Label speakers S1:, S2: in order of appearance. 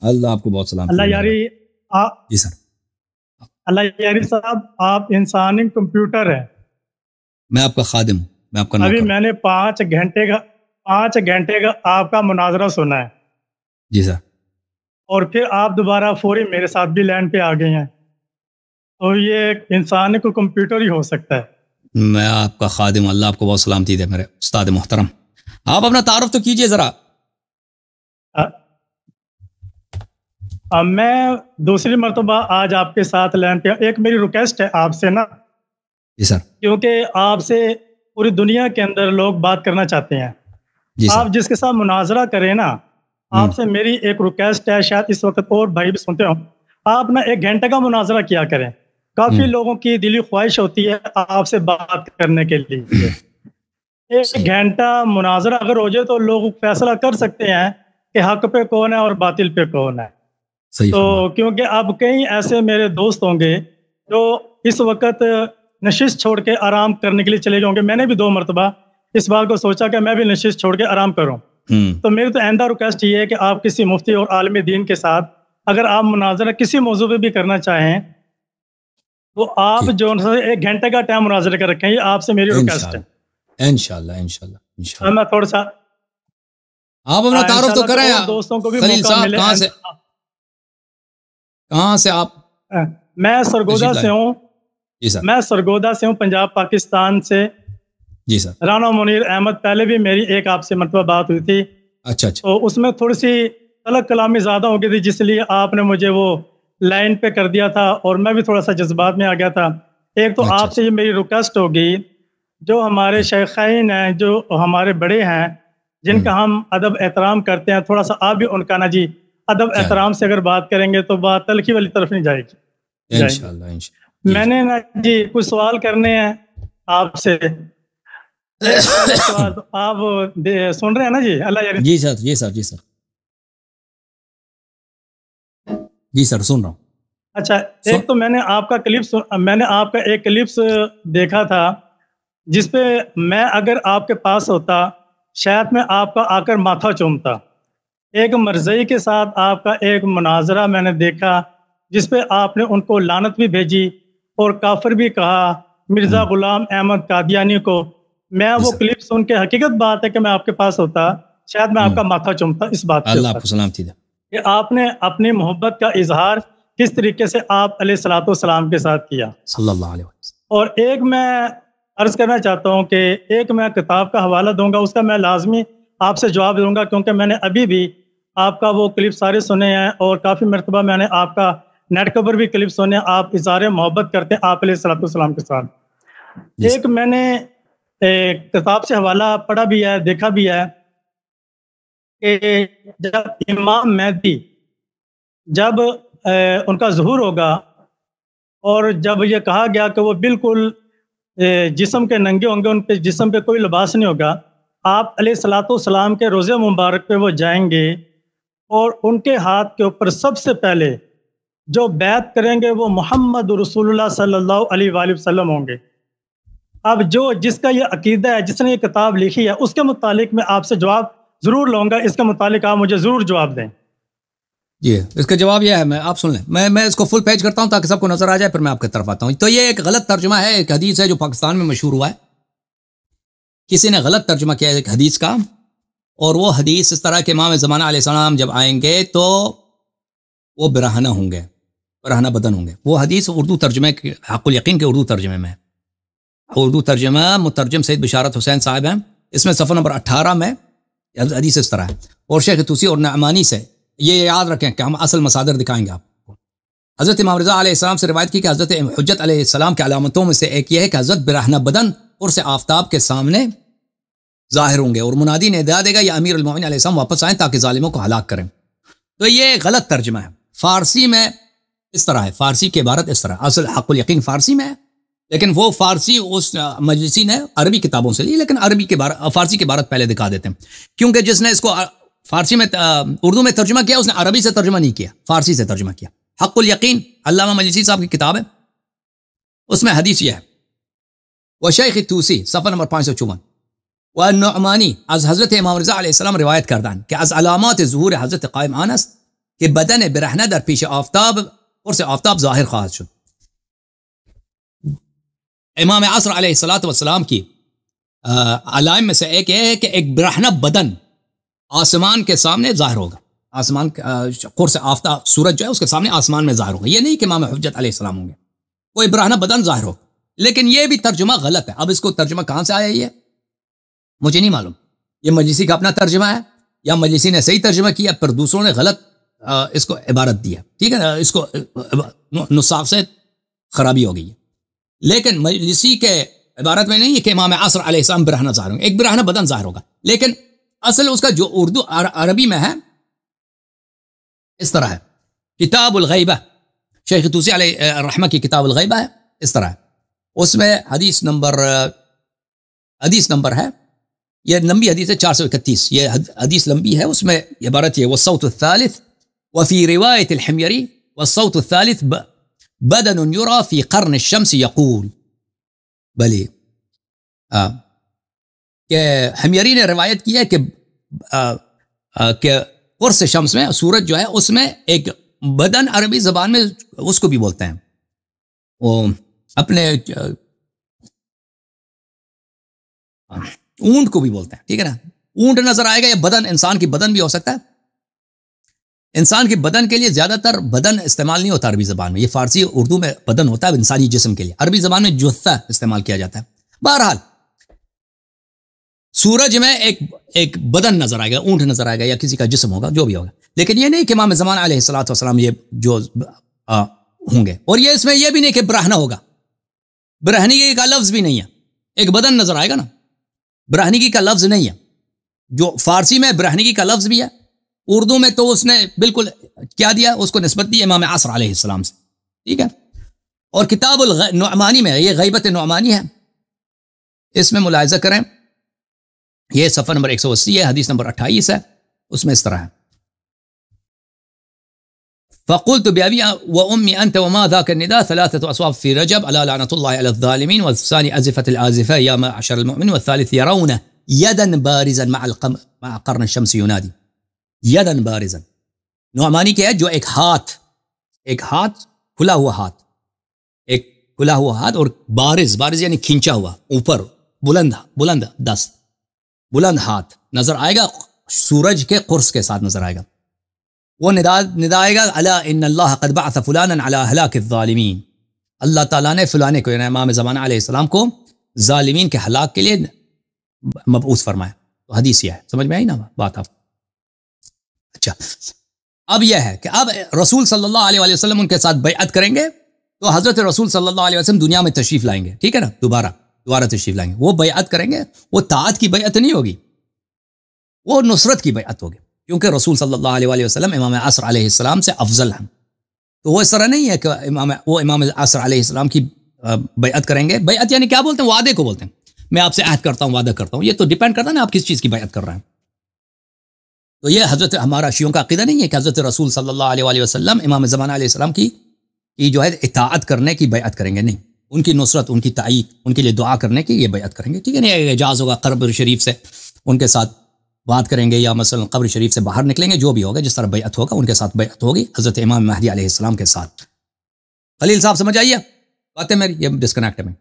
S1: اللہ آپ کو بہت سلام.
S2: اللہ یاری
S1: جی سر.
S2: اللہ یاری صاحب، آپ انسانی کمپیوٹر ہیں.
S1: میں آپ کا خادم ہوں، میں آپ کا نوکر.
S2: ابھی میں نے 5 گھنٹے کا آپ کا مناظرہ سنا ہے.
S1: جی سر.
S2: اور پھر آپ دوبارہ فوری میرے ساتھ بھی لینڈ پہ آ گئے ہیں. تو یہ ایک انسانی کو کمپیوٹر ہی ہو سکتا ہے.
S1: میں آپ کا خادم. اللہ آپ کو بہت سلامتی دے میرے استاد محترم. آپ اپنا تعارف تو کیجئے ذرا.
S2: میں دوسری مرتبہ آج آپ کے ساتھ لینڈ پہ. ایک میری ریکویسٹ ہے آپ سے نا.
S1: جی سر.
S2: کیونکہ آپ سے پوری دنیا کے اندر لوگ بات کرنا چاہتے ہیں.
S1: جی سر.
S2: آپ جس کے ساتھ مناظرہ کریں نا، آپ سے میری ایک ریکویسٹ ہے، شاید اس وقت اور بھائی بھی سنتے ہوں، آپ نا 1 گھنٹے کا مناظرہ کیا کریں. کافی لوگوں کی دلی خواہش ہوتی ہے آپ سے بات کرنے کے لیے. 1 گھنٹہ مناظرہ اگر ہو جائے تو لوگ فیصلہ کر سکتے ہیں کہ حق پہ کون ہے اور باطل پہ کون ہے. تو کیونکہ اب کئی ایسے میرے دوست ہوں گے جو اس وقت نشست چھوڑ کے آرام کرنے کے لیے چلے جاؤں گے. میں نے بھی 2 مرتبہ اس بات کو سوچا کہ میں بھی نشست چھوڑ کے آرام کروں. تو میری تو آئندہ ریکویسٹ یہ ہے کہ آپ کسی مفتی اور عالم دین کے ساتھ اگر آپ مناظرہ کسی موضوع پہ بھی کرنا چاہیں تو آپ جو 1 گھنٹے کا ٹائم مناظرہ کر رکھیں. یہ آپ سے میری ریکویسٹ ہے.
S1: انشاءاللہ
S2: میں تھوڑا سا
S1: آپ اپنا تعارف تو کریں.
S2: دوستوں کو بھی
S1: خلیل
S2: موقع
S1: صاحب
S2: ملے.
S1: کہاں سے آپ؟
S2: میں سرگودا سے ہوں.
S1: جی سر.
S2: میں سرگودا سے ہوں، پنجاب پاکستان سے.
S1: جی سر.
S2: رانا منیر احمد. پہلے بھی میری ایک آپ سے مرتبہ بات ہوئی تھی.
S1: اچھا.
S2: تو اس میں تھوڑی سی طلب کلامی زیادہ ہو گئی تھی، جس لیے آپ نے مجھے وہ لائن پہ کر دیا تھا اور میں بھی تھوڑا سا جذبات میں آ گیا تھا. ایک تو آپ سے یہ میری ریکویسٹ ہوگی، جو ہمارے شیخین ہیں، جو ہمارے بڑے ہیں، جن کا ہم ادب احترام کرتے ہیں، تھوڑا سا آپ بھی ان کا نا جی ادب احترام سے اگر بات کریں گے تو بات تلخی والی طرف نہیں جائے گی.
S1: انشاءاللہ.
S2: میں نے نا جی کچھ سوال کرنے ہیں آپ سے. آپ سن رہے ہیں نا جی؟ اللہ یار.
S1: جی سر. جی سر. جی سر. جی سر سن رہا ہوں.
S2: اچھا، ایک تو میں نے آپ کا ایک کلپس دیکھا تھا جس پہ میں اگر آپ کے پاس ہوتا شاید میں آپ کا آ کر ماتھا چومتا. ایک مرزئی کے ساتھ آپ کا ایک مناظرہ میں نے دیکھا جس پہ آپ نے ان کو لعنت بھی بھیجی اور کافر بھی کہا، مرزا غلام احمد قادیانی کو. میں وہ کلپ سن کے حقیقت بات ہے کہ میں آپ کے پاس ہوتا شاید میں آپ کا ماتھا چومتا. اس بات
S1: اللہ آپ کو سلامتی دے
S2: کہ آپ نے اپنی محبت کا اظہار کس طریقے سے آپ علیہ الصلوۃ والسلام کے ساتھ کیا
S1: صلی اللہ علیہ وسلم.
S2: اور ایک میں عرض کرنا چاہتا ہوں کہ ایک میں کتاب کا حوالہ دوں گا، اس کا میں لازمی آپ سے جواب دوں گا، کیونکہ میں نے ابھی بھی آپ کا وہ کلپ سارے سنے ہیں اور کافی مرتبہ میں نے آپ کا نیٹ کور بھی کلپ سنے. آپ اظہار محبت کرتے ہیں آپ علیہ الصلوۃ والسلام کے ساتھ. ایک میں نے کتاب سے حوالہ پڑھا بھی ہے، دیکھا بھی ہے کہ جب امام مہدی جب ان کا ظہور ہوگا اور جب یہ کہا گیا کہ وہ بالکل جسم کے ننگے ہوں گے، ان کے جسم پہ کوئی لباس نہیں ہوگا، آپ علیہ الصلوۃ والسلام کے روضہ مبارک پہ وہ جائیں گے اور ان کے ہاتھ کے اوپر سب سے پہلے جو بیعت کریں گے وہ محمد رسول اللہ صلی اللہ علیہ وآلہ وسلم ہوں گے. اب جس کا یہ عقیدہ ہے، جس نے یہ کتاب لکھی ہے، اس کے متعلق میں آپ سے جواب ضرور لوں گا. اس کے متعلق آپ مجھے ضرور جواب دیں.
S1: جی اس کا جواب یہ ہے، آپ سن لیں، میں اس کو فل پیج کرتا ہوں تاکہ سب کو نظر آ جائے، پھر میں آپ کی طرف آتا ہوں. تو یہ ایک غلط ترجمہ ہے، ایک حدیث ہے جو پاکستان میں مشہور ہوا ہے. کسی نے غلط ترجمہ کیا ہے ایک حدیث کا، اور وہ حدیث اس طرح کہ امام زمانہ علیہ السلام جب آئیں گے تو وہ برہنہ ہوں گے، برہنہ بدن ہوں گے. وہ حدیث اردو ترجمے حق الیقین کے اردو ترجمے میں، اردو ترجمہ مترجم سید بشارت حسین صاحب ہیں. اس میں صفحہ نمبر 18 میں حدیث اس طرح ہے. اور شیخ طوسی اور نعمانی سے یہ یاد رکھیں کہ ہم اصل مصادر دکھائیں گے آپ کو. حضرت امام رضا علیہ السلام سے روایت کی کہ حضرت حجت علیہ السلام کی علامتوں میں سے ایک یہ ہے کہ حضرت برہنہ بدن اور سے آفتاب کے سامنے ظاہر ہوں گے اور منادی نے ادا دے گا یا امیر المومنین علیہ السلام واپس آئیں تاکہ ظالموں کو ہلاک کریں. تو یہ غلط ترجمہ ہے. فارسی میں اس طرح ہے، فارسی کی عبارت اس طرح، اصل حق الیقین فارسی میں ہے، لیکن وہ فارسی اس مجلسی نے عربی کتابوں سے لی، لیکن فارسی کی عبارت پہلے دکھا دیتے ہیں، کیونکہ جس نے اس کو فارسی میں اردو میں ترجمہ کیا اس نے عربی سے ترجمہ نہیں کیا، فارسی سے ترجمہ کیا. حق الیقین علامہ مجلسی صاحب کی کتاب ہے، اس میں حدیث یہ ہے، وشیخ طوسی صفحہ نمبر 554 والنعمانی از حضرت امام رضا علیہ السلام روایت کردن کہ از علامات ظہور حضرت قائم آن است که بدن برهنه در پیش آفتاب قرص آفتاب ظاهر خواهد شد. امام عصر علیہ الصلوۃ والسلام کی علائم میں سے ایک یہ ہے کہ ایک برہنہ بدن آسمان کے سامنے ظاہر ہوگا. آسمان قرص آفتاب سورج جو ہے اس کے سامنے آسمان میں ظاہر ہوگا. یہ نہیں کہ امام حجت علیہ السلام ہوں گے, کوئی برہنہ بدن ظاہر ہوگا. لیکن یہ بھی ترجمہ غلط ہے. اب اس کو ترجمہ کہاں سے آیا یہ مجھے نہیں معلوم. یہ مجلسی کا اپنا ترجمہ ہے یا مجلسی نے صحیح ترجمہ کیا پر دوسروں نے غلط اس کو عبارت دیا. ٹھیک ہے نا, اس کو نصاب سے خرابی ہو گئی ہے. لیکن مجلسی کے عبارت میں نہیں ہے کہ امام عصر علیہ السلام برہنہ ظاہر ہوں گے, ایک برہنہ بدن ظاہر ہوگا. لیکن اصل اس کا جو اردو عربی میں ہے اس طرح ہے. کتاب الغیبہ شیخ طوسی علیہ الرحمہ کی کتاب الغیبہ ہے, اس طرح ہے. اس میں حدیث نمبر ہے, یہ لمبی حدیث ہے 431. یہ حدیث لمبی ہے, اس میں عبارت یہ والصوت الثالث وفي رواية الحميري والصوت الثالث بدن يرى في قرن الشمس يقول بلی کہ حمیری نے روایت کی ہے کہ قرص شمس میں سورج جو ہے اس میں ایک بدن عربی زبان میں اس کو بھی بولتے ہیں, وہ اپنے اونٹ کو بھی بولتے ہیں. ٹھیک ہے نا, اونٹ نظر آئے گا یا بدن انسان کی بدن بھی ہو سکتا ہے. انسان کے بدن کے لیے زیادہ تر بدن استعمال نہیں ہوتا عربی زبان میں. یہ فارسی اردو میں بدن ہوتا ہے انسانی جسم کے لیے, عربی زبان میں جثہ استعمال کیا جاتا ہے. بہرحال سورج میں ایک بدن نظر آئے گا, اونٹ نظر آئے گا یا کسی کا جسم ہوگا, جو بھی ہوگا. لیکن یہ نہیں کہ امام زمان علیہ الصلوۃ والسلام یہ جو ہوں گے. اور یہ اس میں یہ بھی نہیں کہ برہنہ ہوگا, برہنگی کا لفظ بھی نہیں ہے. ایک بدن نظر آئے گا نا, برہنگی کا لفظ نہیں ہے. جو فارسی میں برہنگی کا لفظ بھی ہے, اردو میں تو اس نے بالکل کیا دیا, اس کو نسبت دی امام عصر علیہ السلام سے. ٹھیک ہے. اور کتاب النعمانی میں یہ غیبت نعمانی ہے, اس میں ملاحظہ کریں, یہ صفحہ نمبر 180 ہے, حدیث نمبر 28 ہے. اس میں اس طرح ہے فقلت بأبي وأمي أنت وما ذاك النداء 3 أصوات في رجب ألا لعنة الله على الظالمين, والثاني أزفت الآزفة يا معشر المؤمن, والثالث يرون يدا بارزا مع قرن الشمس ينادي یدن بارزن. نعمانی کیا ہے, جو ایک ہاتھ کھلا ہوا ہاتھ, ایک کھلا ہوا ہاتھ اور بارز یعنی کھینچا ہوا اوپر بلند دست, بلند ہاتھ نظر آئے گا سورج کے قرص کے ساتھ نظر آئے گا. وہ ندا آئے گا الا ان اللہ قد بعث فلانا علی ہلاک الظالمین, اللہ تعالیٰ نے فلانے کو یعنی امام زمانہ علیہ السلام کو ظالمین کے ہلاک کے لیے مبعوث فرمایا. تو حدیث یہ ہے, سمجھ میں آئی نا بات آپ. اچھا, اب یہ ہے کہ اب رسول صلی اللہ علیہ وسلم ان کے ساتھ بیعت کریں گے تو حضرت رسول صلی اللہ علیہ وسلم دنیا میں تشریف لائیں گے. ٹھیک ہے نا, دوبارہ تشریف لائیں گے. وہ بیعت کریں گے, وہ طاعت کی بیعت نہیں ہوگی, وہ نصرت کی بیعت ہوگی, کیونکہ رسول صلی اللہ علیہ وسلم امام عصر علیہ السلام سے افضل ہیں. تو وہ اس طرح نہیں ہے کہ وہ امام عصر علیہ السلام کی بیعت کریں گے. بیعت یعنی کیا بولتے ہیں, وعدے کو بولتے ہیں. میں آپ سے عہد کرتا ہوں, وعدہ کرتا ہوں. یہ تو ڈیپینڈ کرتا ہے نا آپ کس چیز کی بیعت کر رہے ہیں. تو یہ حضرت ہمارا شیعوں کا عقیدہ نہیں ہے کہ حضرت رسول صلی اللہ علیہ وسلم امام زمانہ علیہ السلام کی جو ہے اطاعت کرنے کی بیعت کریں گے. نہیں, ان کی نصرت, ان کی تائید, ان کے لیے دعا کرنے کی یہ بیعت کریں گے. ٹھیک ہے, نہیں اعجاز ہوگا قبر شریف سے ان کے ساتھ بات کریں گے, یا مثلا قبر شریف سے باہر نکلیں گے, جو بھی ہوگا جس طرح بیعت ہوگا ان کے ساتھ بیعت ہوگی حضرت امام مہدی علیہ السلام کے ساتھ. خلیل صاحب سمجھ آئیے باتیں میری, یہ ڈسکنیکٹ ہے میں.